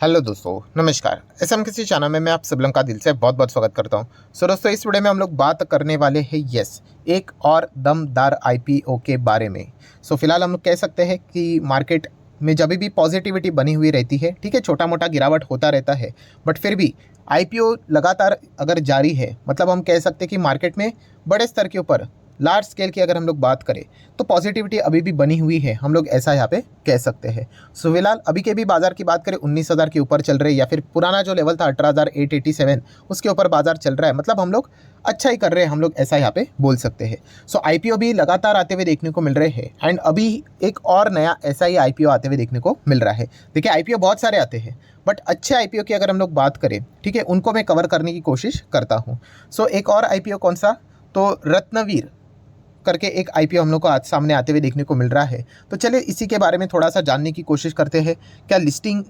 Hello दोस्तों, नमस्कार। SM किसी चैनल में मैं आप सब लोगों का दिल से बहुत बहुत स्वागत करता हूं। दोस्तों, इस वीडियो में हम लोग बात करने वाले हैं एक और दमदार आईपीओ के बारे में। फिलहाल हम लोग कह सकते हैं कि मार्केट में जब भी पॉजिटिविटी बनी हुई रहती है, ठीक है, छोटा मोटा गिरावट होता रहता है, बट फिर भी आईपीओ लगातार अगर जारी है, मतलब हम कह सकते हैं कि मार्केट में बड़े स्तर के ऊपर लार्ज स्केल की अगर हम लोग बात करें तो पॉजिटिविटी अभी भी बनी हुई है, हम लोग ऐसा यहाँ पे कह सकते हैं। फिलहाल अभी के भी बाजार की बात करें 19,000 के ऊपर चल रहे हैं, या फिर पुराना जो लेवल था 18,887 उसके ऊपर बाजार चल रहा है, मतलब हम लोग अच्छा ही कर रहे हैं, हम लोग ऐसा यहाँ पे बोल सकते हैं। आईपीओ भी लगातार आते हुए देखने को मिल रहे हैं, एंड अभी एक और नया ऐसा ही आईपीओ आते हुए देखने को मिल रहा है। देखिए, आईपीओ बहुत सारे आते हैं, बट अच्छे आईपीओ की अगर हम लोग बात करें, ठीक है, उनको मैं कवर करने की कोशिश करता हूँ। एक और आईपीओ कौन सा, तो रत्नवीर करके एक आईपीओ हम लोग को आज सामने आते हुए देखने को मिल रहा है। तो चलिए इसी के बारे में थोड़ा सा जानने की कोशिश करते हैं। क्या लिस्टिंग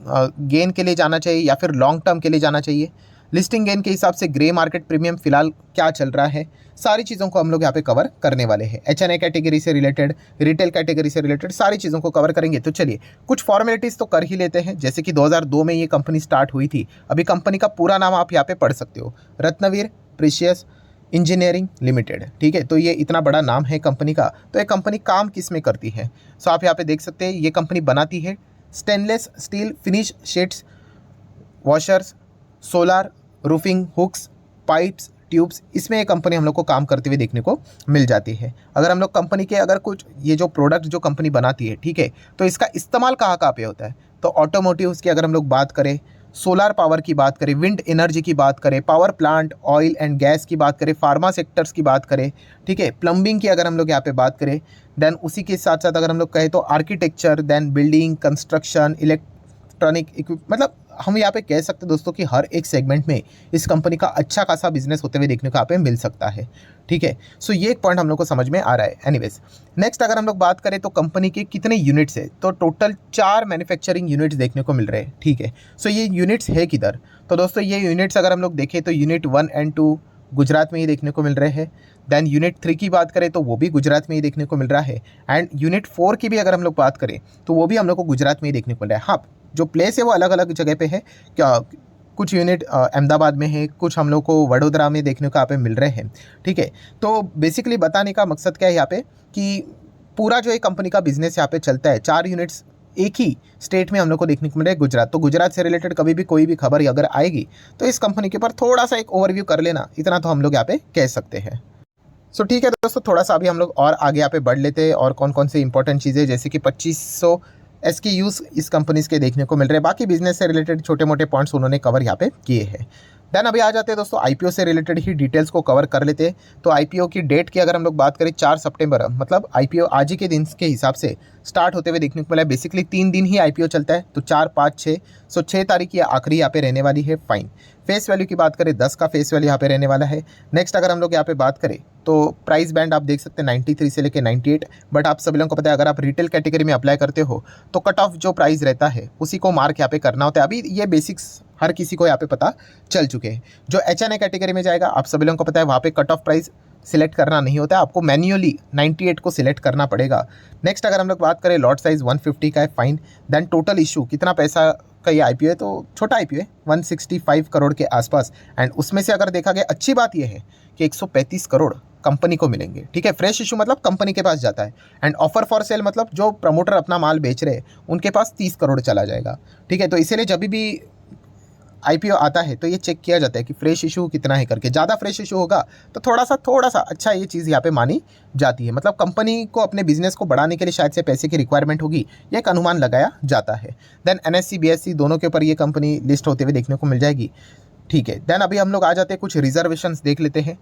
गेन के लिए जाना चाहिए या फिर लॉन्ग टर्म के लिए जाना चाहिए? लिस्टिंग गेन के हिसाब से ग्रे मार्केट प्रीमियम फिलहाल क्या चल रहा है, सारी चीज़ों को हम लोग यहाँ पे कवर करने वाले हैं। एचएनए कैटेगरी से रिलेटेड, रिटेल कैटेगरी से रिलेटेड सारी चीज़ों को कवर करेंगे। तो चलिए कुछ फॉर्मेलिटीज़ तो कर ही लेते हैं। जैसे कि 2002 में ये कंपनी स्टार्ट हुई थी। अभी कंपनी का पूरा नाम आप यहाँ पे पढ़ सकते हो, रत्नवीर प्रीशियस इंजीनियरिंग लिमिटेड, ठीक है। तो ये इतना बड़ा नाम है कंपनी का। तो ये कंपनी काम किस में करती है? आप यहाँ पे देख सकते हैं, ये कंपनी बनाती है stainless steel finish sheets, washers, solar roofing hooks, pipes, tubes, इसमें ये कंपनी हम लोग को काम करते हुए देखने को मिल जाती है। अगर हम लोग कंपनी के अगर कुछ ये जो प्रोडक्ट जो कंपनी बनाती है, ठीक है, तो इसका इस्तेमाल कहाँ कहाँ पे होता है, तो ऑटोमोटिव्स की अगर हम लोग बात करें, सोलार पावर की बात करें, विंड एनर्जी की बात करें, power plant, oil and gas की बात करें, फार्मा सेक्टर्स की बात करें, ठीक है, प्लम्बिंग की अगर हम लोग यहाँ पे बात करें, देन उसी के साथ साथ अगर हम लोग कहें तो architecture, then building construction, electronic equip, मतलब हम यहाँ पे कह सकते हैं दोस्तों कि हर एक सेगमेंट में इस कंपनी का अच्छा खासा बिजनेस होते हुए देखने को यहाँ पे मिल सकता है, ठीक है। ये एक पॉइंट हम लोग को समझ में आ रहा है। एनीवेज, नेक्स्ट अगर हम लोग बात करें तो कंपनी के कितने यूनिट्स है, तो टोटल 4 मैन्युफैक्चरिंग यूनिट्स देखने को मिल रहे हैं, ठीक है। ये यूनिट्स है किधर, तो दोस्तों ये यूनिट्स अगर हम लोग देखें तो यूनिट 1 एंड 2 गुजरात में ही देखने को मिल रहे हैं। देन यूनिट 3 की बात करें तो वो भी गुजरात में ही देखने को मिल रहा है, एंड यूनिट 4 की भी अगर हम लोग बात करें तो वो भी हम लोग को गुजरात में ही देखने को मिल रहा है। हाँ, जो प्लेस है वो अलग अलग जगह पे है, क्या कुछ यूनिट अहमदाबाद में है, कुछ हम लोग को वडोदरा में देखने को यहाँ पे मिल रहे हैं, ठीक है। तो बेसिकली बताने का मकसद क्या है यहाँ पे कि पूरा जो एक कंपनी का बिजनेस यहाँ पे चलता है, 4 यूनिट्स एक ही स्टेट में हम लोग को देखने को मिल रहा है, गुजरात। तो गुजरात से रिलेटेड कभी भी कोई भी खबर अगर आएगी तो इस कंपनी के ऊपर थोड़ा सा एक ओवरव्यू कर लेना, इतना तो हम लोग यहाँ पे कह सकते हैं। ठीक है दोस्तों, थोड़ा सा अभी हम लोग और आगे यहाँ पे बढ़ लेते हैं, और कौन कौन से इंपॉर्टेंट चीज़ें, जैसे कि 2500 SKUs इस कंपनीज के देखने को मिल रहे हैं। बाकी बिजनेस से रिलेटेड छोटे मोटे पॉइंट्स उन्होंने कवर यहाँ पे किए हैं। देन अभी आ जाते हैं दोस्तों आईपीओ से रिलेटेड ही डिटेल्स को कवर कर लेते हैं। तो आईपीओ की डेट की अगर हम लोग बात करें 4 सितंबर, मतलब आईपीओ आज ही के दिन के हिसाब से स्टार्ट होते हुए देखने को मिला है। बेसिकली 3 दिन ही आईपीओ चलता है, तो 4, 5, 6, 6 तारीख की आखिरी यहाँ पे रहने वाली है। फाइन। फेस वैल्यू की बात करें 10 का फेस वैल्यू यहाँ पे रहने वाला है। नेक्स्ट अगर हम लोग यहाँ पे बात करें तो प्राइस बैंड आप देख सकते हैं 93 से लेकर 98, बट आप सभी लोगों को पता है अगर आप रिटेल कैटेगरी में अप्लाई करते हो तो कट ऑफ जो प्राइस रहता है उसी को मार्क यहाँ पे करना होता है। अभी ये बेसिक्स हर किसी को यहाँ पे पता चल चुके हैं। जो एचएनए कैटेगरी में जाएगा, आप सभी लोगों को पता है वहाँ पे कट ऑफ प्राइस सिलेक्ट करना नहीं होता है, आपको मैन्युअली 98 को सिलेक्ट करना पड़ेगा। नेक्स्ट अगर हम लोग बात करें लॉट साइज 150 का है, फाइन। देन टोटल इशू कितना पैसा का ये आईपीओ है, तो छोटा आईपीओ है 165 करोड़ के आसपास, एंड उसमें से अगर देखा गया अच्छी बात ये है कि 135 करोड़ कंपनी को मिलेंगे, ठीक है। फ्रेश इशू मतलब कंपनी के पास जाता है, एंड ऑफर फॉर सेल मतलब जो प्रमोटर अपना माल बेच रहे हैं उनके पास 30 करोड़ चला जाएगा, ठीक है। तो इसीलिए जब भी आईपीओ आता है तो ये चेक किया जाता है कि फ्रेश इशू कितना है करके। ज़्यादा फ्रेश इशू होगा तो थोड़ा सा अच्छा ये चीज़ यहाँ पे मानी जाती है, मतलब कंपनी को अपने बिजनेस को बढ़ाने के लिए शायद से पैसे की रिक्वायरमेंट होगी, ये एक अनुमान लगाया जाता है। देन एनएससी बीएससी दोनों के ऊपर ये कंपनी लिस्ट होते हुए देखने को मिल जाएगी, ठीक है। देन अभी हम लोग आ जाते हैं कुछ रिजर्वेशंस देख लेते हैं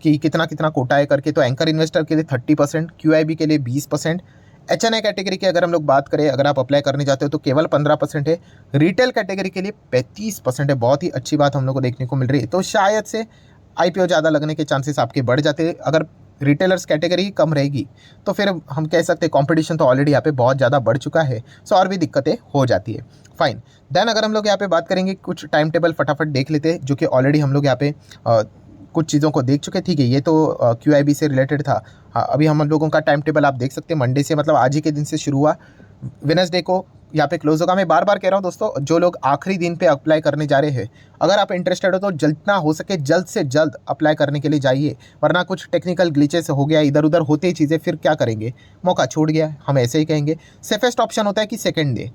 कि कितना कितना कोटा है करके। तो एंकर इन्वेस्टर के लिए 30%, क्यूआईबी के लिए 20%, एचएनए कैटेगरी की अगर हम लोग बात करें, अगर आप अप्लाई करने जाते हो तो केवल 15% है। रिटेल कैटेगरी के लिए 35% है। बहुत ही अच्छी बात हम लोग को देखने को मिल रही है। तो शायद से आईपीओ ज़्यादा लगने के चांसेस आपके बढ़ जाते हैं। अगर रिटेलर्स कैटेगरी कम रहेगी तो फिर हम कह सकते हैं कंपटीशन तो ऑलरेडी यहाँ पे बहुत ज़्यादा बढ़ चुका है, और भी दिक्कतें हो जाती है। फाइन। देन अगर हम लोग यहाँ पे बात करेंगे, कुछ टाइम टेबल फटाफट देख लेते हैं, जो कि ऑलरेडी हम लोग यहाँ पे कुछ चीज़ों को देख चुके, ठीक है। ये तो क्यूआईबी से रिलेटेड था। हाँ, अभी हम लोगों का टाइम टेबल आप देख सकते हैं, मंडे से मतलब आज ही के दिन से शुरू हुआ। वेडनेसडे को यहाँ पे क्लोज होगा। मैं बार बार कह रहा हूँ दोस्तों, जो लोग आखिरी दिन पे अप्लाई करने जा रहे हैं, अगर आप इंटरेस्टेड हो तो जितना हो सके जल्द से जल्द अप्लाई करने के लिए जाइए, वरना कुछ टेक्निकल ग्लिचेस हो गया, इधर उधर होते ही चीज़ें, फिर क्या करेंगे, मौका छूट गया, हम ऐसे ही कहेंगे। सेफेस्ट ऑप्शन होता है कि सेकेंड डे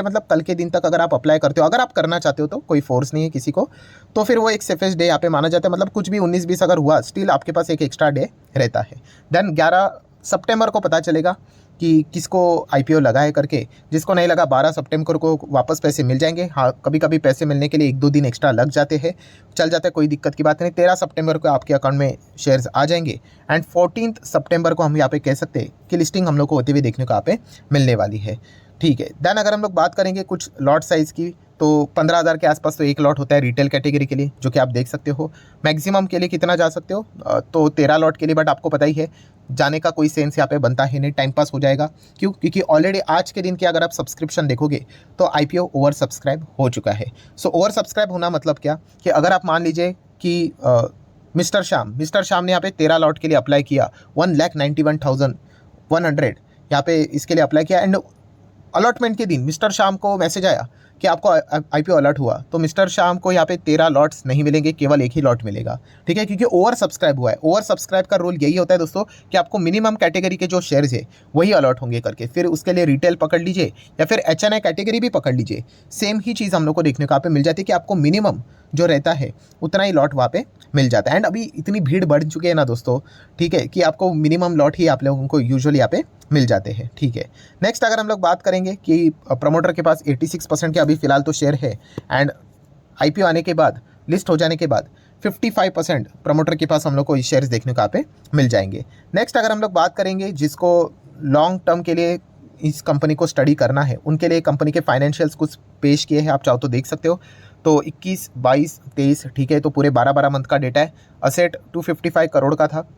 मतलब कल के दिन तक अगर आप अप्लाई करते हो, अगर आप करना चाहते हो तो, कोई फोर्स नहीं है किसी को, तो फिर वो एक सेफेस्ट डे यहाँ पे माना जाता है। मतलब कुछ भी 19-20 अगर हुआ, स्टिल आपके पास एक एक्स्ट्रा डे रहता है। देन 11 सितंबर को पता चलेगा कि किसको आईपीओ लगा है करके। जिसको नहीं लगा 12 सितंबर को वापस पैसे मिल जाएंगे। हाँ, कभी कभी पैसे मिलने के लिए 1-2 दिन एक्स्ट्रा लग जाते हैं, चल जाते हैं, कोई दिक्कत की बात नहीं। 13 सितंबर को आपके अकाउंट में शेयर्स आ जाएंगे एंड 14 सितंबर को हम यहाँ पे कह सकते हैं कि लिस्टिंग हम लोग को होते हुए देखने को यहाँ पे मिलने वाली है। ठीक है। देन अगर हम लोग बात करेंगे कुछ लॉट साइज़ की, तो 15,000 के आसपास तो एक लॉट होता है रिटेल कैटेगरी के लिए, जो कि आप देख सकते हो। मैक्सिमम के लिए कितना जा सकते हो, तो 13 लॉट के लिए, बट आपको पता ही है जाने का कोई सेंस यहाँ पे बनता है नहीं, टाइम पास हो जाएगा। क्यों? क्योंकि ऑलरेडी आज के दिन की अगर आप सब्सक्रिप्शन देखोगे तो आईपीओ ओवर सब्सक्राइब हो चुका है। सो ओवर सब्सक्राइब होना मतलब क्या, कि अगर आप मान लीजिए कि मिस्टर श्याम ने यहाँ पे 13 लॉट के लिए अप्लाई किया, 1,91,100 यहाँ पे इसके लिए अप्लाई किया, एंड अलॉटमेंट के दिन मिस्टर श्याम को मैसेज आया कि आपको आईपीओ अलर्ट हुआ, तो मिस्टर श्याम को यहाँ पे 13 लॉट्स नहीं मिलेंगे, केवल एक ही लॉट मिलेगा। ठीक है, क्योंकि ओवर सब्सक्राइब हुआ है। ओवर सब्सक्राइब का रूल यही होता है दोस्तों, कि आपको मिनिमम कैटेगरी के जो शेयर्स है वही अलॉट होंगे करके, फिर उसके लिए रिटेल पकड़ लीजिए या फिर एचएनआई कैटेगरी भी पकड़ लीजिए, सेम ही चीज़ हम लोग को देखने को यहाँ पे मिल जाती है कि आपको मिनिमम जो रहता है उतना ही लॉट वहाँ पे मिल जाता है। एंड अभी इतनी भीड़ बढ़ चुकी है ना दोस्तों, ठीक है, कि आपको मिनिमम लॉट ही आप लोगों को यूजुअली यहाँ पे मिल जाते हैं। ठीक है। नेक्स्ट अगर हम लोग बात करेंगे कि प्रमोटर के पास 86% के अभी फिलहाल तो शेयर है, एंड आईपीओ आने के बाद, लिस्ट हो जाने के बाद 55% प्रमोटर के पास हम लोग को शेयर्स देखने को यहाँ पे मिल जाएंगे। नेक्स्ट अगर हम लोग बात करेंगे जिसको लॉन्ग टर्म के लिए इस कंपनी को स्टडी करना है, उनके लिए कंपनी के फाइनेंशियल्स कुछ पेश किए हैं, आप चाहो तो देख सकते हो। तो 21, 22, 23, ठीक है, तो पूरे 12 मंथ का डेटा है। असेट 255 करोड़ का था,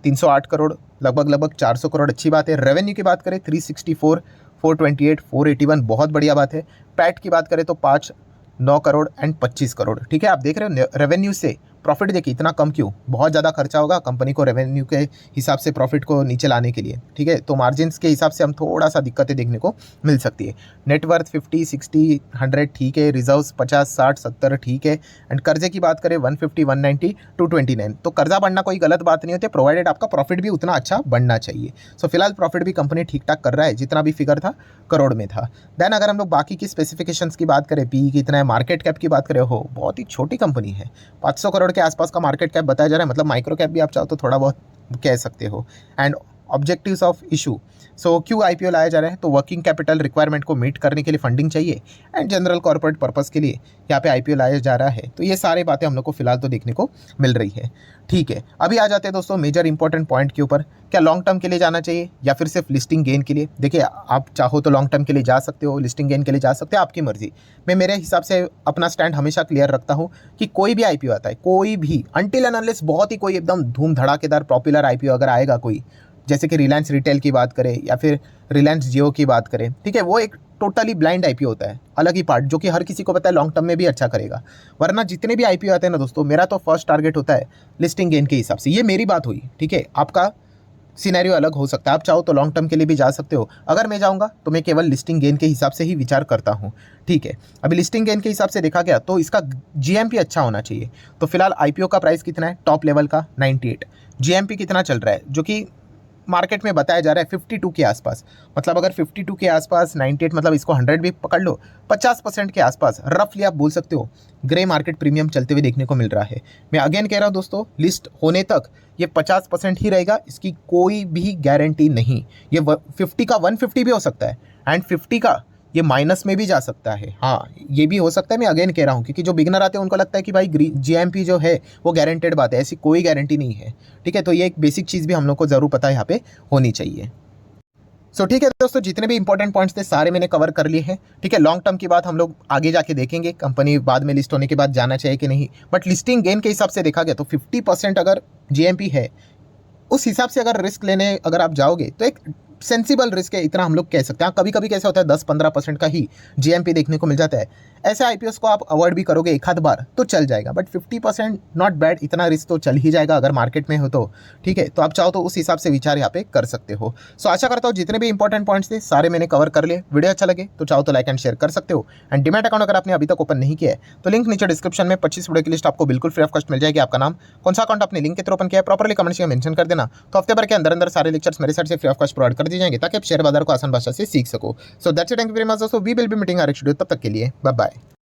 308 करोड़, लगभग 400 करोड़, अच्छी बात है। रेवेन्यू की बात करें 364, 428, 481, बहुत बढ़िया बात है। पैट की बात करें तो 5, 9 करोड़ एंड 25 करोड़। ठीक है, आप देख रहे हो रेवेन्यू से प्रॉफिट देखिए इतना कम क्यों, बहुत ज़्यादा खर्चा होगा कंपनी को रेवेन्यू के हिसाब से प्रॉफिट को नीचे लाने के लिए। ठीक है, तो मार्जिन्स के हिसाब से हम थोड़ा सा दिक्कतें देखने को मिल सकती है। नेटवर्थ 50, 60, 100, ठीक है। रिजर्व्स 50, 60, 70, ठीक है। एंड कर्जे की बात करें 150, 190, 229। तो कर्जा बढ़ना कोई गलत बात नहीं होती, प्रोवाइडेड आपका प्रॉफिट भी उतना अच्छा बढ़ना चाहिए। सो फिलहाल प्रॉफिट भी कंपनी ठीक ठाक कर रहा है, जितना भी फिगर था करोड़ में था। देन अगर हम लोग बाकी की स्पेसिफिकेशंस की बात करें, पी कितना है, मार्केट कैप की बात करें, हो बहुत ही छोटी कंपनी है, 500 करोड़ के आसपास का मार्केट कैप बताया जा रहा है, मतलब माइक्रो कैप भी आप चाहो तो थोड़ा बहुत कह सकते हो। एंड ऑब्जेक्टिव्स ऑफ इशू, सो क्यों आईपीओ लाया जा रहा है, तो वर्किंग कैपिटल रिक्वायरमेंट को मीट करने के लिए फंडिंग चाहिए, एंड जनरल कॉर्पोरेट पर्पस के लिए यहाँ पे आईपीओ लाया जा रहा है। तो ये सारी बातें हम लोग को फिलहाल तो देखने को मिल रही है। ठीक है, अभी आ जाते हैं दोस्तों मेजर इंपॉर्टेंट पॉइंट के ऊपर, क्या लॉन्ग टर्म के लिए जाना चाहिए या फिर सिर्फ लिस्टिंग गेन के लिए। देखिए, आप चाहो तो लॉन्ग टर्म के लिए जा सकते हो, लिस्टिंग गेन के लिए जा सकते हो, आपकी मर्जी। मैं मेरे हिसाब से अपना स्टैंड हमेशा क्लियर रखता हूँ कि कोई भी आईपीओ आता है, कोई भी, अनटिल एंड अनलेस बहुत ही कोई एकदम धूम धड़ाकेदार पॉपुलर आईपीओ अगर आएगा कोई, जैसे कि रिलायंस रिटेल की बात करें या फिर रिलायंस जियो की बात करें, ठीक है, वो एक टोटली ब्लाइंड आईपीओ होता है, अलग ही पार्ट, जो कि हर किसी को पता है लॉन्ग टर्म में भी अच्छा करेगा। वरना जितने भी आईपीओ आते हैं ना दोस्तों, मेरा तो फर्स्ट टारगेट होता है लिस्टिंग गेन के हिसाब से। ये मेरी बात हुई, ठीक है, आपका सिनेरियो अलग हो सकता है, आप चाहो तो लॉन्ग टर्म के लिए भी जा सकते हो। अगर मैं जाऊंगा तो मैं केवल लिस्टिंग गेन के हिसाब से ही विचार करता हूँ। ठीक है, अभी लिस्टिंग गेन के हिसाब से देखा गया तो इसका जीएमपी अच्छा होना चाहिए। तो फिलहाल आईपीओ का प्राइस कितना है, टॉप लेवल का 98, जीएमपी कितना चल रहा है, जो कि मार्केट में बताया जा रहा है 52 के आसपास। मतलब अगर 52 के आसपास 98, मतलब इसको 100 भी पकड़ लो, 50% के आसपास रफली आप बोल सकते हो ग्रे मार्केट प्रीमियम चलते हुए देखने को मिल रहा है। मैं अगेन कह रहा हूँ दोस्तों, लिस्ट होने तक ये 50% ही रहेगा, इसकी कोई भी गारंटी नहीं। ये 50 का 150 भी हो सकता है, एंड 50 का ये माइनस में भी जा सकता है। हाँ, ये भी हो सकता है, मैं अगेन कह रहा हूँ, क्योंकि जो बिगनर आते हैं उनको लगता है कि भाई जीएमपी जो है वो गारंटेड बात है, ऐसी कोई गारंटी नहीं है। ठीक है, तो ये एक बेसिक चीज़ भी हम लोग को ज़रूर पता है यहाँ पे होनी चाहिए। सो ठीक है दोस्तों, जितने भी इंपॉर्टेंट पॉइंट्स थे सारे मैंने कवर कर लिए हैं। ठीक है, लॉन्ग टर्म की बात हम लोग आगे जाके देखेंगे, कंपनी बाद में लिस्ट होने के बाद जाना चाहिए कि नहीं। बट लिस्टिंग गेन के हिसाब से देखा गया तो 50% अगर जीएमपी है, उस हिसाब से अगर रिस्क लेने अगर आप जाओगे तो एक सेंसिबल रिस्क है, इतना हम लोग कह सकते हैं। कभी कभी कैसा होता है 10-15% का ही जीएमपी देखने को मिल जाता है। ऐसे आईपीओस को आप अवॉइड भी करोगे एक आध बार तो चल जाएगा, बट 50% नॉट बैड, इतना रिस्क तो चल ही जाएगा अगर मार्केट में हो तो। ठीक है, तो आप चाहो तो उस हिसाब से विचार यहाँ पे कर सकते हो। सो आशा करता हूँ जितने भी इंपॉर्टेंट पॉइंट्स थे सारे मैंने कवर कर लिए। वीडियो अच्छा लगे तो चाहो तो लाइक एंड शेयर कर सकते हो। एंड डीमैट अकाउंट अगर आपने अभी तक ओपन नहीं किया है तो लिंक नीचे डिस्क्रिप्शन में 25 वीडियो की लिस्ट आपको बिल्कुल फ्री ऑफ कॉस्ट मिल जाएगी। आपका नाम, कौन सा अकाउंट आपने लिंक के थ्रू ओपन किया है, प्रॉपर्ली कमेंट्स में मेंशन कर देना। तो हफ्ते भर के अंदर अंदर सारे लेक्चर्स मेरे साइड से फ्री ऑफ कॉस्ट प्रोवाइड कर दिए जाएंगे ताकि आप शेयर बाजार को आसान भाषा से सीख सको। So that's it, thank you very much दोस्तों, we will be meeting our next video. तब तक के लिए बाय बाय।